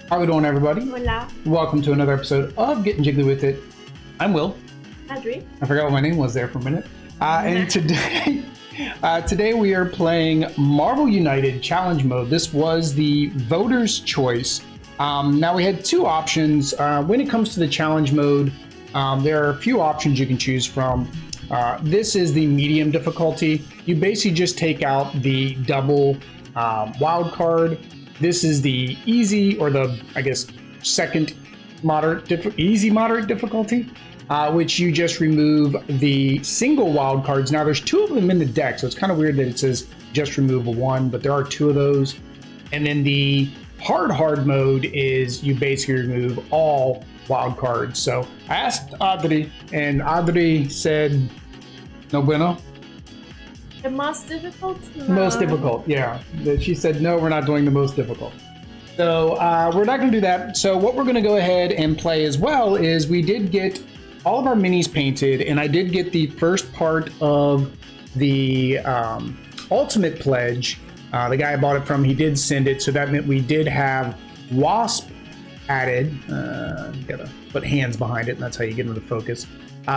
How we doing, everybody? Hola. Welcome to another episode of Getting Jiggly with It. I'm Will. Adri. I forgot what my name was there for a minute. And today we are playing Marvel United Challenge Mode. This was the voters' choice. Now we had two options. When it comes to the challenge mode, there are a few options you can choose from. This is the medium difficulty. You basically just take out the double wild card. This is the easy, or the, I guess, second moderate, easy moderate difficulty, which you just remove the single wild cards. Now there's two of them in the deck, so it's kind of weird that it says just remove one, but there are two of those. And then the hard mode is you basically remove all wild cards. So I asked Adri, and Adri said, no bueno. The most difficult? No. Most difficult, yeah. She said, no, we're not doing the most difficult. So we're not going to do that. So what we're going to go ahead and play as well is we did get all of our minis painted, and I did get the first part of the Ultimate Pledge. The guy I bought it from, he did send it, so that meant we did have Wasp added. Gotta put hands behind it, and that's how you get into focus.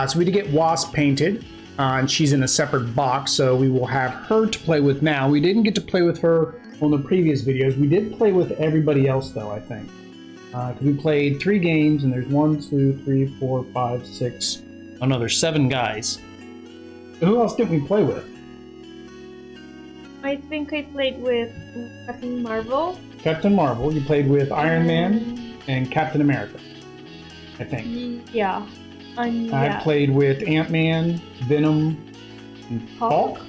So we did get Wasp painted. And she's in a separate box, so we will have her to play with now. We didn't get to play with her on the previous videos. We did play with everybody else, though, I think. We played 3 games, and there's 1, 2, 3, 4, 5, 6. Oh no, there's 7 guys. Who else didn't we play with? I think I played with Captain Marvel. Captain Marvel. You played with Iron Man and Captain America, I think. Yeah. I played with Ant-Man, Venom, and Hulk. Or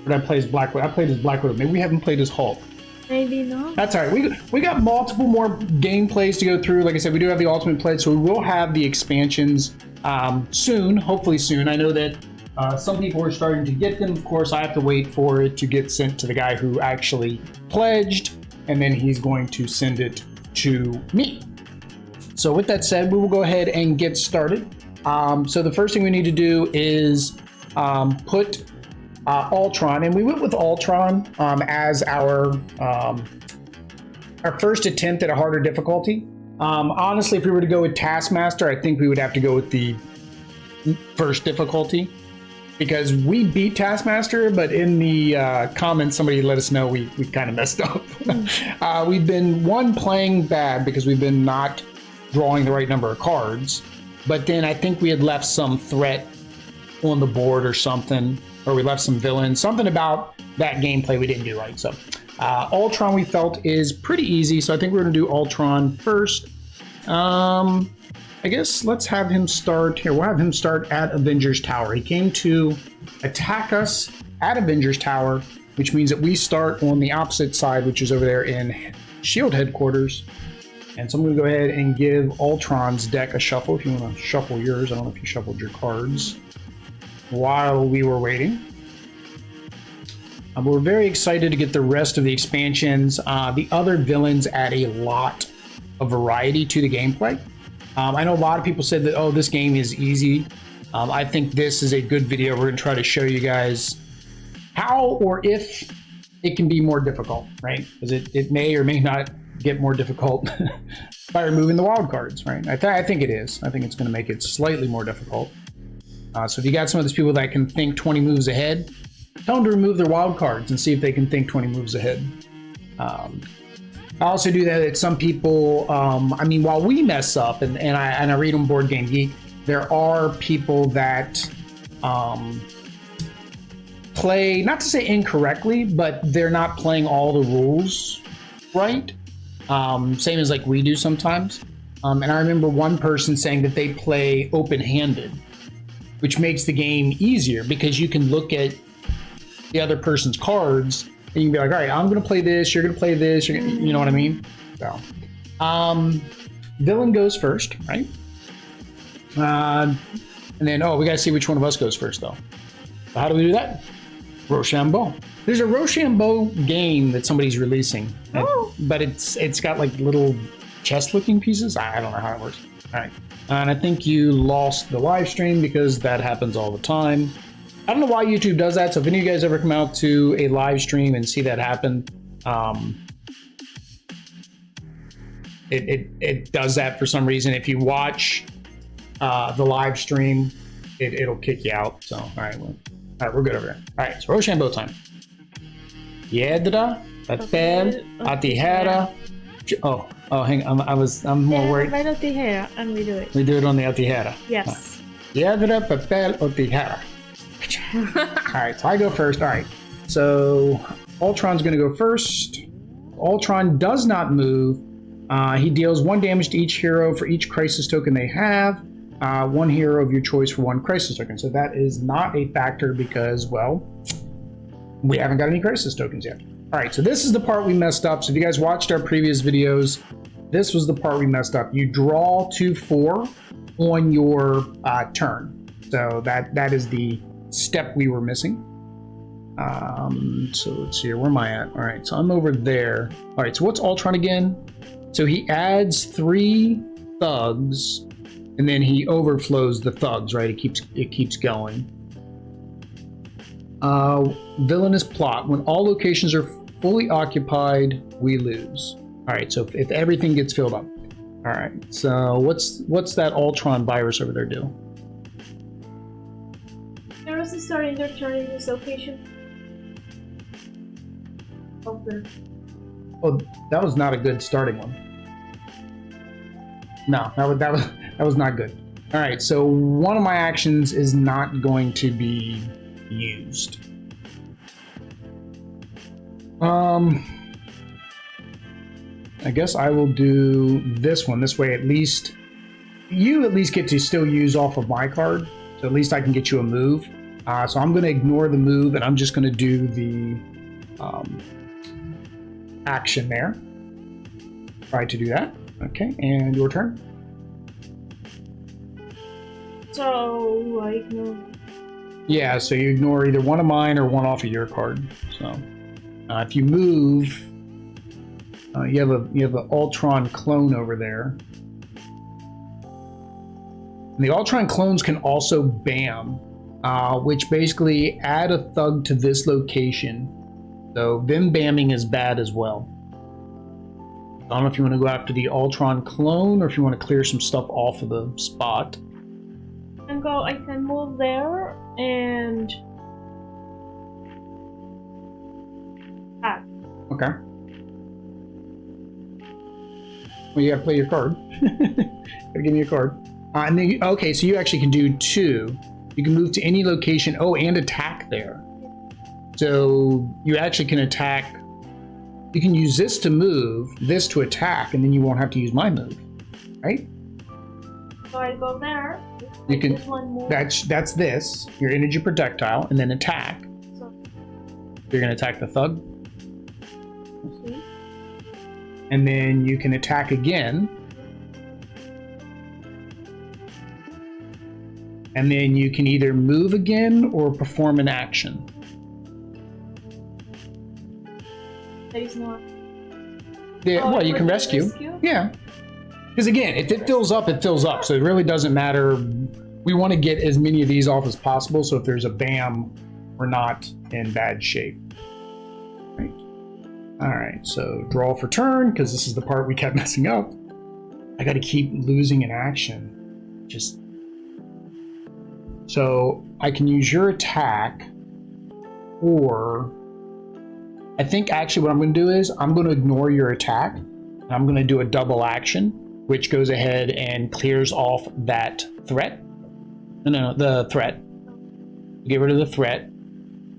did I play as Black Widow? I played as Black Widow. Maybe we haven't played as Hulk. Maybe not. That's all right. We got multiple more gameplays to go through. Like I said, we do have the Ultimate Pledge, so we will have the expansions soon, hopefully soon. I know that some people are starting to get them. Of course, I have to wait for it to get sent to the guy who actually pledged, and then he's going to send it to me. So with that said, we will go ahead and get started. So the first thing we need to do is put Ultron, and we went with Ultron as our first attempt at a harder difficulty. Honestly, if we were to go with Taskmaster, I think we would have to go with the first difficulty, because we beat Taskmaster, but in the comments somebody let us know we kind of messed up. We've been playing bad because we've been not drawing the right number of cards. But then I think we had left some threat on the board or something, or we left some villains, something about that gameplay we didn't do right. So Ultron we felt is pretty easy, so I think we're going to do Ultron first. I guess let's have him start here. We'll have him start at Avengers Tower. He came to attack us at Avengers Tower, which means that we start on the opposite side, which is over there in SHIELD headquarters. And so I'm going to go ahead and give Ultron's deck a shuffle. If you want to shuffle yours, I don't know if you shuffled your cards while we were waiting. We're very excited to get the rest of the expansions. The other villains add a lot of variety to the gameplay. I know a lot of people said that, oh, this game is easy. I think this is a good video. We're going to try to show you guys how or if it can be more difficult, right? Because it may or may not get more difficult by removing the wild cards, right? I think it is. I think it's going to make it slightly more difficult. So if you got some of those people that can think 20 moves ahead, tell them to remove their wild cards and see if they can think 20 moves ahead. I also do that at some people. I mean, while we mess up, and I read on Board Game Geek, there are people that play, not to say incorrectly, but they're not playing all the rules right. Same as like we do sometimes. And I remember one person saying that they play open-handed, which makes the game easier because you can look at the other person's cards and you can be like, all right, I'm going to play this, you're going to play this, you know what I mean? So, villain goes first, right? And then, we got to see which one of us goes first, though. So how do we do that? Rochambeau. There's a Rochambeau game that somebody's releasing, but it's got like little chest-looking pieces. I don't know how it works. All right, and I think you lost the live stream because that happens all the time. I don't know why YouTube does that. So if any of you guys ever come out to a live stream and see that happen, it does that for some reason. If you watch the live stream, it'll kick you out. So all right, we're good over there. All right, so Rochambeau time. Piedra, papel, a tijera. Oh, hang on. I'm more worried. Papel o tijera, and we do it. We do it on the tijera. Yes. Piedra, papel, o tijera. All right, so I go first. All right, so Ultron's going to go first. Ultron does not move. He deals 1 damage to each hero for each crisis token they have. 1 hero of your choice for 1 crisis token. So that is not a factor because, well, we haven't got any crisis tokens yet. All right, so this is the part we messed up. So if you guys watched our previous videos, this was the part we messed up. You draw 2/4 on your turn. So that is the step we were missing. So let's see here. Where am I at? All right, so I'm over there. All right, so what's Ultron again? So he adds 3 thugs, and then he overflows the thugs, right? It keeps going. Villainous plot. When all locations are fully occupied, we lose. All right, so if everything gets filled up. All right, so what's that Ultron virus over there do? Heroes is starting their turn in this location. Okay. Oh, that was not a good starting one. No, that was not good. All right, so one of my actions is not going to be used. I guess I will do this one. This way, at least you get to still use off of my card. So at least I can get you a move. So I'm going to ignore the move, and I'm just going to do the action there. Try to do that. Okay, and your turn. So I ignore. Yeah, so you ignore either one of mine or one off of your card. So if you move, you have an Ultron clone over there. And the Ultron clones can also BAM, which basically add a thug to this location. So them BAMing is bad as well. I don't know if you want to go after the Ultron clone or if you want to clear some stuff off of the spot. I can move there and attack. Okay. Well, you gotta play your card. Gotta give me a card. And then, okay, so you actually can do 2. You can move to any location. Oh, and attack there. So you actually can attack. You can use this to move, this to attack, and then you won't have to use my move, right? So I go there. You can. One more. That's this. Your energy projectile, and then attack. So You're gonna attack the thug, okay. and then you can attack again, and then you can either move again or perform an action. There is no. Yeah, Oh, well, you can rescue. Yeah. Because again, if it fills up, it fills up. So it really doesn't matter. We want to get as many of these off as possible. So if there's a BAM, we're not in bad shape. Right. All right. So draw for turn, because this is the part we kept messing up. I got to keep losing an action. Just so I can use your attack, or I think actually what I'm going to do is I'm going to ignore your attack. And I'm going to do a double action, which goes ahead and clears off that threat. No, the threat. Get rid of the threat.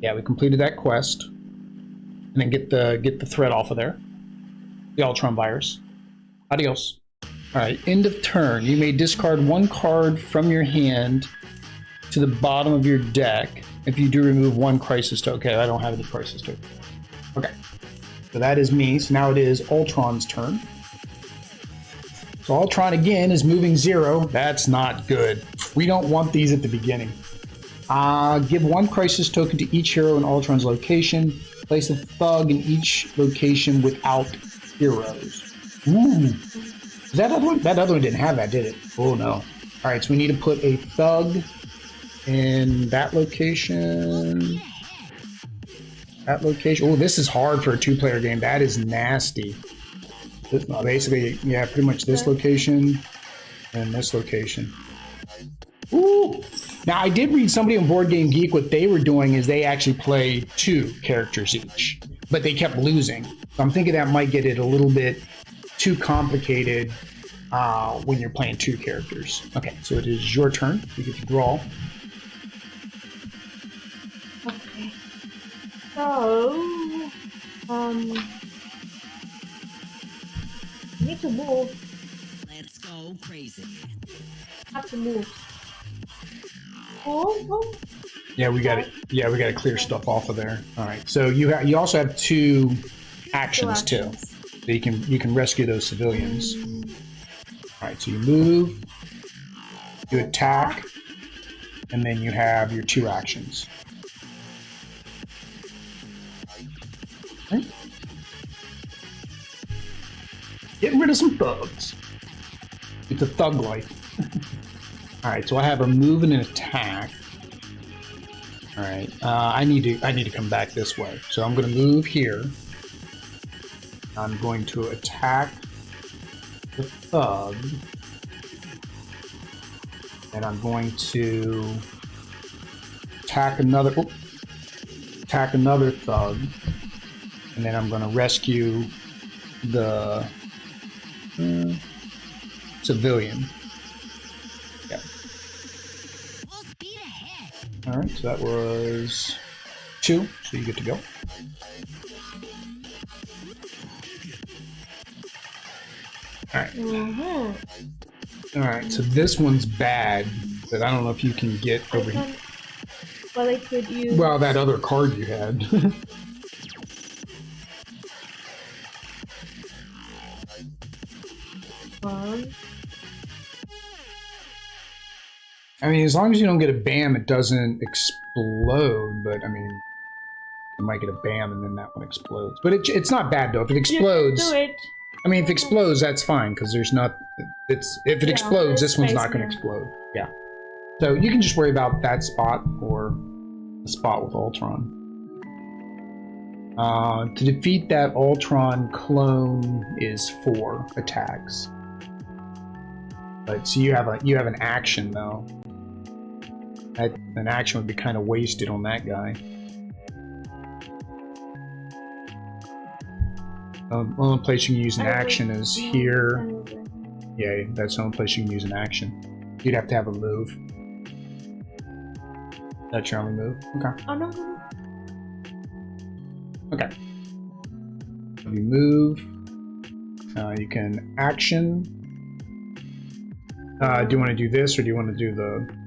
Yeah, we completed that quest. And then get the threat off of there. The Ultron virus. Adios. Alright, end of turn. You may discard 1 card from your hand to the bottom of your deck if you do remove 1 crisis token. Okay, I don't have any crisis token. Okay. So that is me. So now it is Ultron's turn. So Ultron again is moving 0. That's not good. We don't want these at the beginning. Give 1 crisis token to each hero in Ultron's location. Place a thug in each location without heroes. Ooh. That other one didn't have that, did it? Oh no. All right, so we need to put a thug in that location. That location. Oh, this is hard for a 2-player game. That is nasty. Basically, yeah, pretty much this location and this location. Ooh! Now, I did read somebody on Board Game Geek, what they were doing is they actually play 2 characters each, but they kept losing. So I'm thinking that might get it a little bit too complicated when you're playing 2 characters. Okay, so it is your turn. You get to draw. Okay. So, I need to move. Let's go crazy. Have to move. Oh. Yeah, we got it. Yeah, we got to clear stuff off of there. All right. So you also have 2 actions too. So you can rescue those civilians. All right. So you move, you attack, and then you have your 2 actions. Okay. Getting rid of some thugs. It's a thug life. All right. So I have a move and an attack. All right, I need to come back this way. So I'm going to move here. I'm going to attack the thug, and I'm going to attack another thug, and then I'm going to rescue the civilian. Yeah. All right, so that was 2, so you get to go. All right. All right, so this one's bad, but I don't know if you can get over here. Well, I could use. Well, that other card you had. I mean, as long as you don't get a BAM, it doesn't explode, but I mean, you might get a BAM and then that one explodes. But it's not bad though. If it explodes, Do it. I mean, if it explodes, that's fine because there's not. If it explodes, this one's not going to explode. Yeah. So you can just worry about that spot or the spot with Ultron. To defeat that Ultron clone is 4 attacks. But so you have an action though. An action would be kind of wasted on that guy. Only place you can use an action is here. Yeah, that's the only place you can use an action. You'd have to have a move. That's your only move? Okay. Oh, no. Okay. If you move, you can action. Do you want to do this or do you want to do the...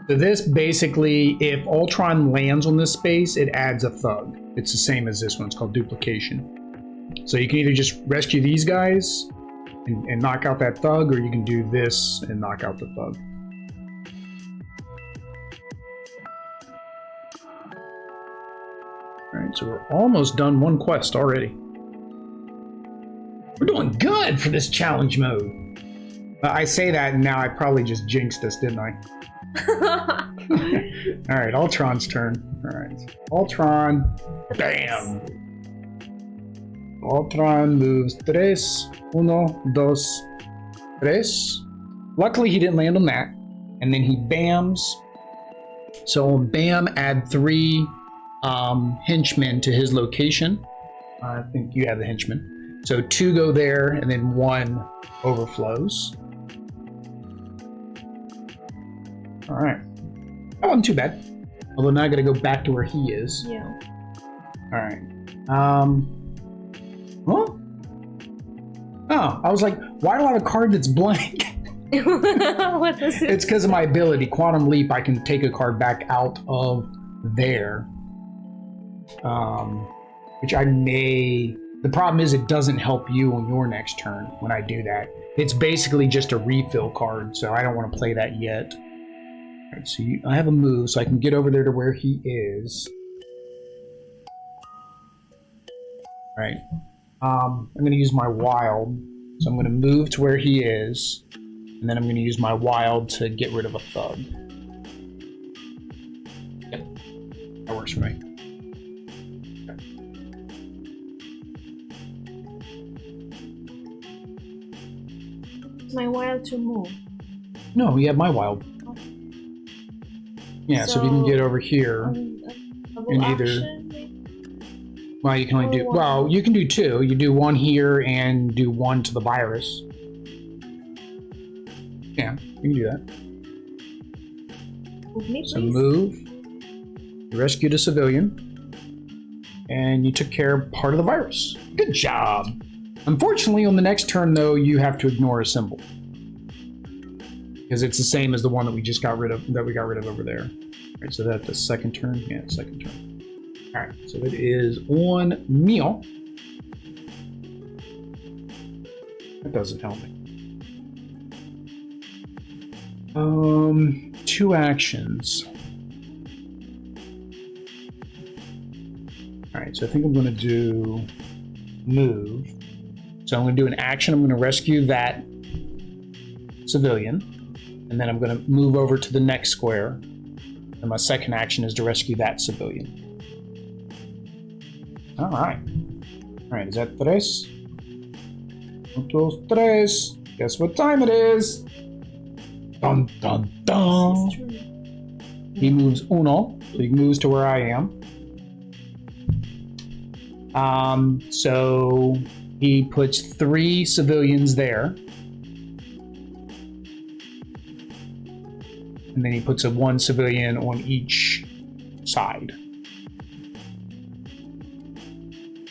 So this basically, if Ultron lands on this space, it adds a thug. It's the same as this one. It's called duplication. So you can either just rescue these guys and knock out that thug, or you can do this and knock out the thug. Alright, so we're almost done one quest already. We're doing good for this challenge mode. I say that and now I probably just jinxed us, didn't I? Alright, Ultron's turn. Alright. Ultron. Bam! Ultron moves 3. 1, 2, 3. Luckily he didn't land on that. And then he bams. So on bam, add 3 henchmen to his location. I think you have the henchmen. So 2 go there and then 1 overflows. Alright. That wasn't too bad. Although now I gotta go back to where he is. Yeah. Alright. Huh? Oh, I was like, why do I have a card that's blank? What is it? It's because of my ability. Quantum Leap, I can take a card back out of there. Which I may... The problem is it doesn't help you on your next turn when I do that. It's basically just a refill card, so I don't want to play that yet. Alright, so I have a move, so I can get over there to where he is. Alright. I'm going to use my wild. So I'm going to move to where he is, and then I'm going to use my wild to get rid of a thug. Yep. That works for me. my wild to move. No, you have my wild. Yeah, so if you can get over here and either. Well, you can only do. Well, you can do two. You do one here and do one to the virus. Yeah, you can do that. Move me, So please. move. You rescued a civilian, and you took care of part of the virus. Good job. Unfortunately, on the next turn, though, you have to ignore a symbol because it's the same as the one that we just got rid of. That we got rid of over there. All right, so that's the second turn. Yeah, second turn. All right, so it is on meal. That doesn't help me. Two actions. All right, so I think I'm going to do move. So I'm going to do an action. I'm going to rescue that civilian, and then I'm going to move over to the next square. And my second action is to rescue that civilian. All right. All right, is that tres? Un, dos, tres. Guess what time it is? Dun, dun, dun. He moves uno, so he moves to where I am. So he puts 3 civilians there. And then he puts a 1 civilian on each side.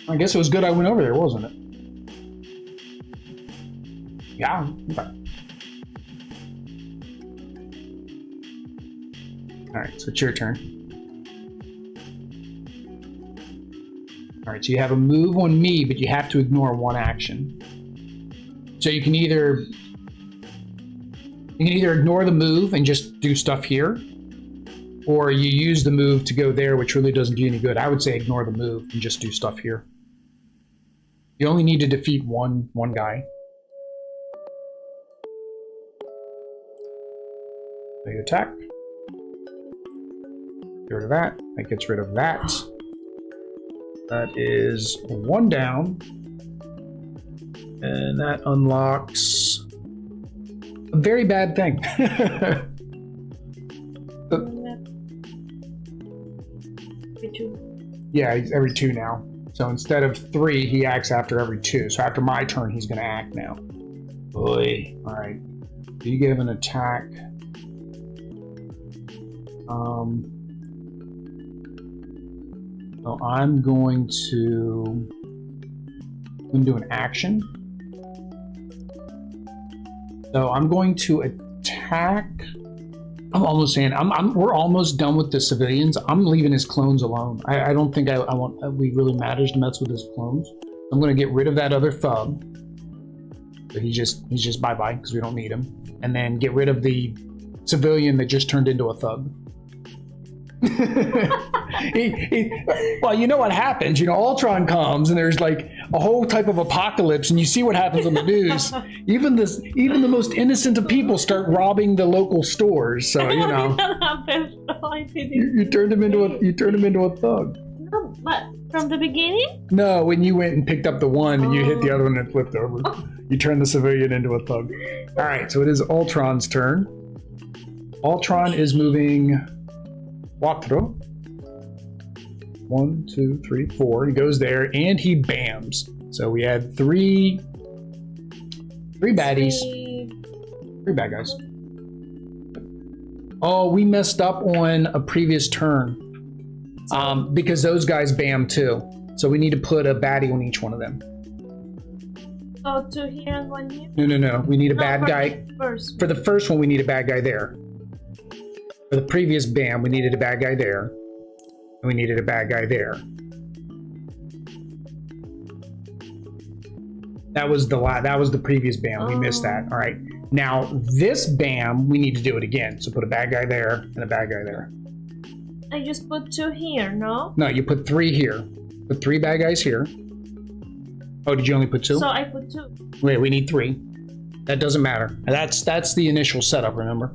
I guess it was good I went over there, wasn't it? Yeah. Okay. All right, so it's your turn. All right, so you have a move on me, but you have to ignore 1 action. So you can either ignore the move and just do stuff here, or you use the move to go there, which really doesn't do any good. I would say ignore the move and just do stuff here. You only need to defeat one guy. So you attack. Get rid of that. That gets rid of that. That is 1 down. And that unlocks a very bad thing. Yeah, he's every 2 now. So instead of 3, he acts after every 2. So after my turn, he's going to act now. Boy. All right. So you give an attack. So I'm going to do an action. So I'm going to attack. I'm almost saying we're almost done with the civilians. I'm leaving his clones alone. I don't think we really matters to mess with his clones. I'm going to get rid of that other thug. So he's just bye-bye because we don't need him. And then get rid of the civilian that just turned into a thug. Well, you know what happens. Ultron comes and there's like a whole type of apocalypse, and you see what happens on the news. Even the most innocent of people start robbing the local stores. So That happens. I didn't. You turned him into a thug. No, but from the beginning? No, when you went and picked up the one and you hit the other one and it flipped over. You turned the civilian into a thug. All right, so it is Ultron's turn. Ultron is moving 4. 1, 2, 3, 4. He goes there and he bams. So we had 3 baddies. 3 bad guys. Oh, we messed up on a previous turn. Because those guys bam too. So we need to put a baddie on each one of them. Oh, 2 here and 1 here? No. We need a bad guy. First. For the first one, we need a bad guy there. For the previous bam, we needed a bad guy there. And we needed a bad guy there. That was the previous bam. We missed that. All right. Now this bam, we need to do it again. So put a bad guy there and a bad guy there. I just put 2 here, no? No, you put 3 here. Put 3 bad guys here. Oh, did you only put 2? So I put 2. Wait, we need 3. That doesn't matter. That's the initial setup, remember?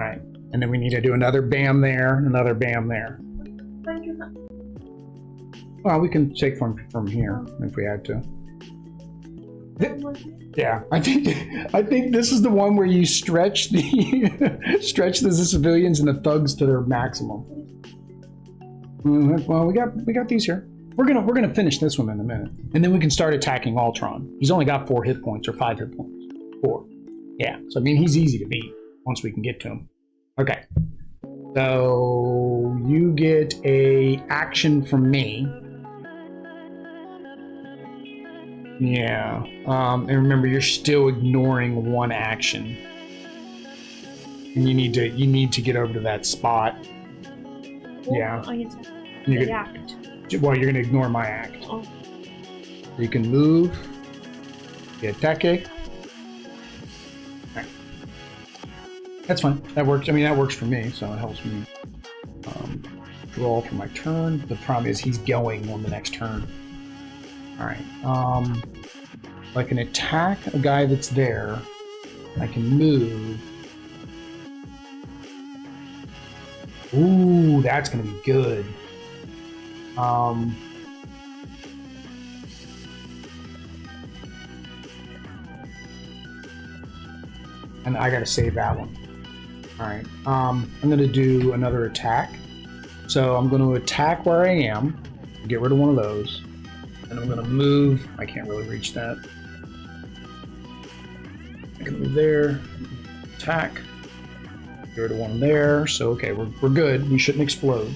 All right. And then we need to do another bam there, another bam there. Well, we can take from here if we had to. Yeah, I think this is the one where you stretch the civilians and the thugs to their maximum. Well, we got these here. We're gonna finish this one in a minute, and then we can start attacking Ultron. He's only got 4 hit points or 5 hit points. 4. Yeah, so I mean he's easy to beat once we can get to him. Okay, so you get a action from me. Yeah, and remember you're still ignoring 1 action, and you need to get over to that spot. Yeah. Well, you're gonna ignore my act. Oh. You can move. Get attack. Right. That's fine. That works. I mean, that works for me, so it helps me draw for my turn. The problem is he's going on the next turn. All right. I can attack a guy that's there. I can move. Ooh, that's gonna be good. And I gotta save that one. Alright, I'm gonna do another attack. So I'm gonna attack where I am, get rid of one of those, and I'm gonna move. I can't really reach that. I can move there, attack, get rid of one there. So okay, we're good. We shouldn't explode.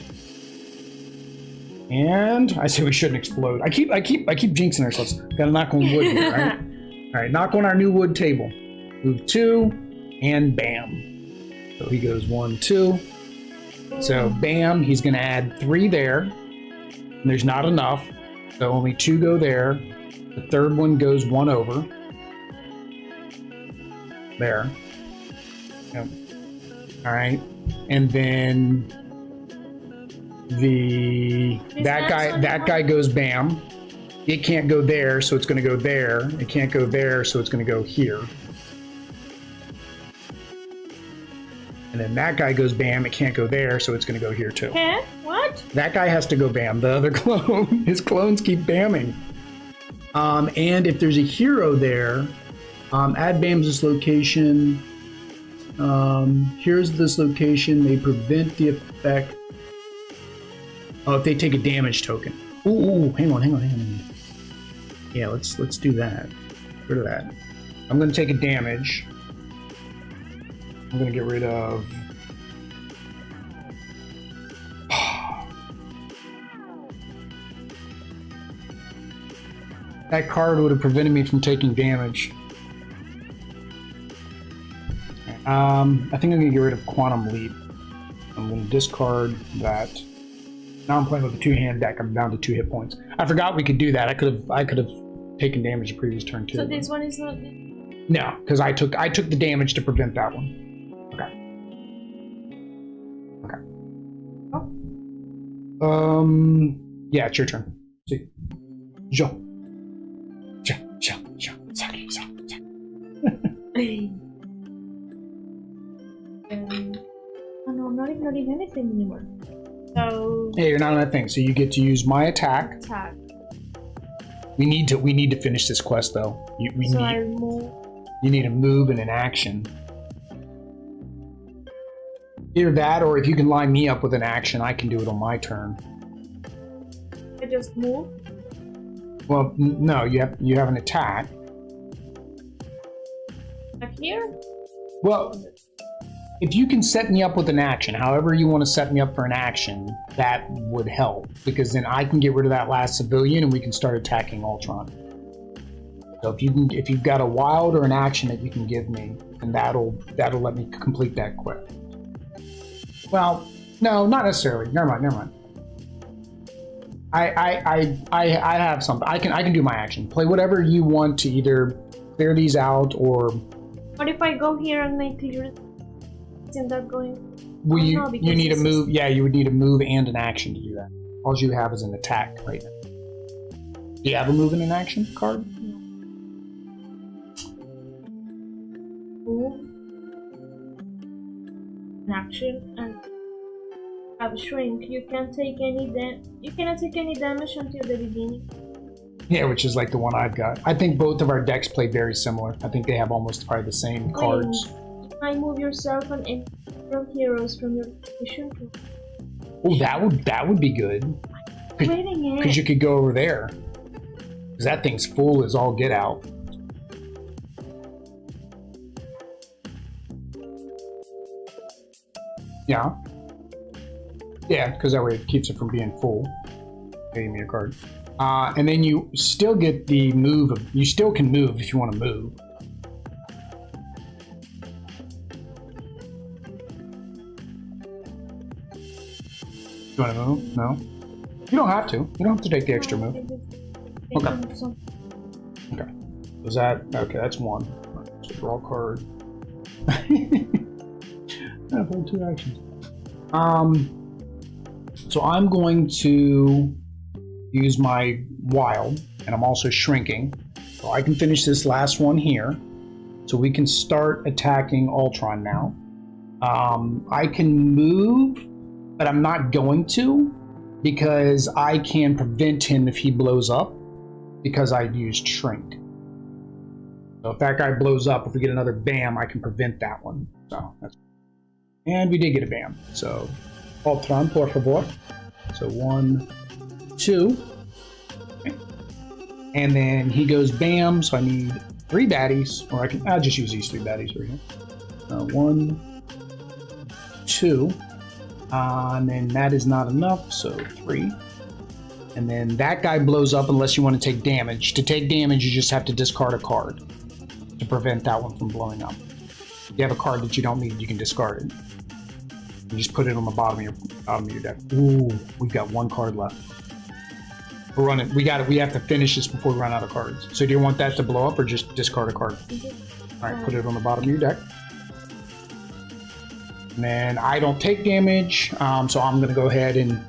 And I say we shouldn't explode. I keep jinxing ourselves. Gotta knock on wood here, right? Alright, knock on our new wood table. Move 2, and bam. So he goes 1, 2. So bam, he's gonna add 3 there. And there's not enough. So only 2 go there. The third one goes 1 over. There. Yep. Alright. And then that guy goes bam. It can't go there, so it's going to go there. It can't go there, so it's going to go here. And then that guy goes bam. It can't go there, so it's going to go here too. Huh? What? That guy has to go bam. The other clone, his clones keep bamming. And if there's a hero there, add bams this location. Here's this location. They prevent the effect. Oh, if they take a damage token. Ooh, hang on. Yeah, let's do that. Get rid of that. I'm gonna take a damage. I'm gonna get rid of. That card would have prevented me from taking damage. I think I'm gonna get rid of Quantum Leap. I'm gonna discard that. Now I'm playing with a 2-hand deck. I'm down to 2 hit points. I forgot we could do that. I could have taken damage the previous turn too. So this one is not. No, because I took the damage to prevent that one. Okay. Oh. Yeah, it's your turn. See. Jo. Oh no, I'm not ignoring anything anymore. So. Hey, you're not on that thing, so you get to use my attack. We need to finish this quest though. I move. You need a move and an action. Either that, or if you can line me up with an action, I can do it on my turn. I just move. Well, no, you have an attack. Back here. Well, if you can set me up with an action, however you want to set me up for an action, that would help, because then I can get rid of that last civilian and we can start attacking Ultron. So if you've got a wild or an action that you can give me, and that'll let me complete that quest. Well, no, not necessarily. Never mind. I have something. I can do my action. Play whatever you want to either clear these out or. What if I go here and I clear it? Isn't that going? Well, you need a move. Yeah, you would need a move and an action to do that. All you have is an attack right now. Do you have a move and an action card? No. Move. An action and have a shrink. You can't take any You cannot take any damage until the beginning. Yeah, which is like the one I've got. I think both of our decks play very similar. I think they have almost probably the same cards. You might move yourself and any from heroes from your position. Oh, that would be good. Because you could go over there. Because that thing's full as all get out. Yeah. Yeah, because that way it keeps it from being full. Pay me a card. And then you still get the move. You still can move if you want to move. You want to move? No? You don't have to. You don't have to take the extra move. Okay. Okay. Was that... Okay, that's one. So draw a card. I have 2 actions. So I'm going to use my wild, and I'm also shrinking. So I can finish this last one here. So we can start attacking Ultron now. I can move, but I'm not going to, because I can prevent him if he blows up, because I used shrink. So if that guy blows up, if we get another bam, I can prevent that one. So that's, and we did get a bam. So Ultron, por favor. So 1, 2. Okay. And then he goes bam, so I need 3 baddies, or I'll just use these 3 baddies right here. 1, 2. And then that is not enough, so 3. And then that guy blows up unless you want to take damage. To take damage, you just have to discard a card to prevent that one from blowing up. If you have a card that you don't need, you can discard it. You just put it on the bottom of your deck. Ooh, we've got 1 card left. We're running. We have to finish this before we run out of cards. So do you want that to blow up or just discard a card? All right, put it on the bottom of your deck. And then I don't take damage, so I'm going to go ahead and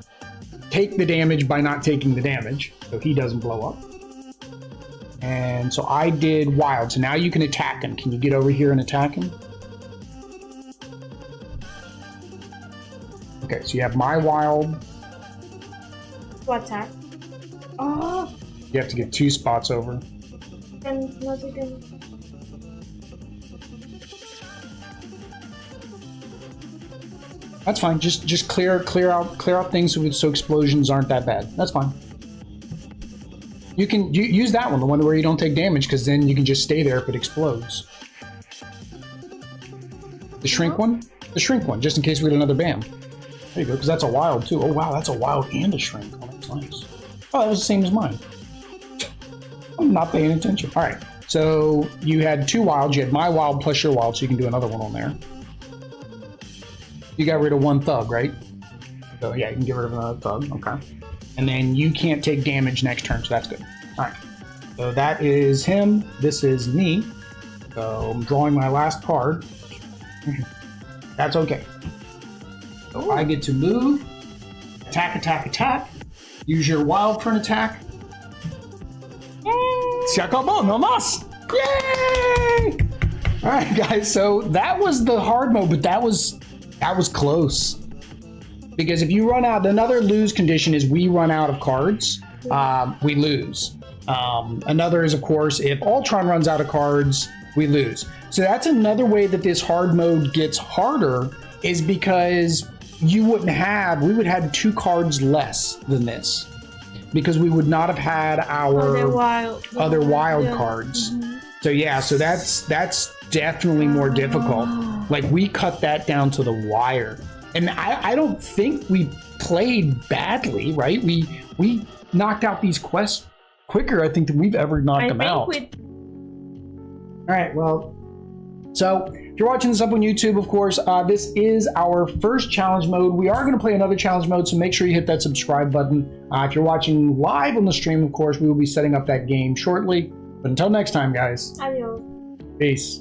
take the damage by not taking the damage, so he doesn't blow up. And so I did wild, so now you can attack him. Can you get over here and attack him? Okay, so you have my wild. To attack. Oh! You have to get 2 spots over. And not again. That's fine. Just clear out things so explosions aren't that bad. That's fine. You can use that one, the one where you don't take damage, because then you can just stay there if it explodes. The shrink one? The shrink one, just in case we get another bam. There you go, because that's a wild too. Oh wow, that's a wild and a shrink. Oh, that's nice. Oh, that was the same as mine. I'm not paying attention. All right, so you had 2 wilds. You had my wild plus your wild, so you can do another one on there. You got rid of 1 thug, right? So yeah, you can get rid of another thug. Okay. And then you can't take damage next turn, so that's good. All right. So that is him. This is me. So I'm drawing my last card. That's okay. So I get to move, attack, attack, attack. Use your wild for an attack. Se acabou, no mas. Yay! All right, guys. So that was the hard mode, but that was close. Because if you run out, another lose condition is we run out of cards, we lose. Another is, of course, if Ultron runs out of cards, we lose. So that's another way that this hard mode gets harder, is because we would have 2 cards less than this. Because we would not have had our other wild cards. Mm-hmm. So yeah, so that's definitely more difficult. Like, we cut that down to the wire. And I don't think we played badly, right? We knocked out these quests quicker, I think, than we've ever knocked them out. All right, well, so if you're watching this up on YouTube, of course, this is our first challenge mode. We are going to play another challenge mode, so make sure you hit that subscribe button. If you're watching live on the stream, of course, we will be setting up that game shortly. But until next time, guys. Adios. Peace.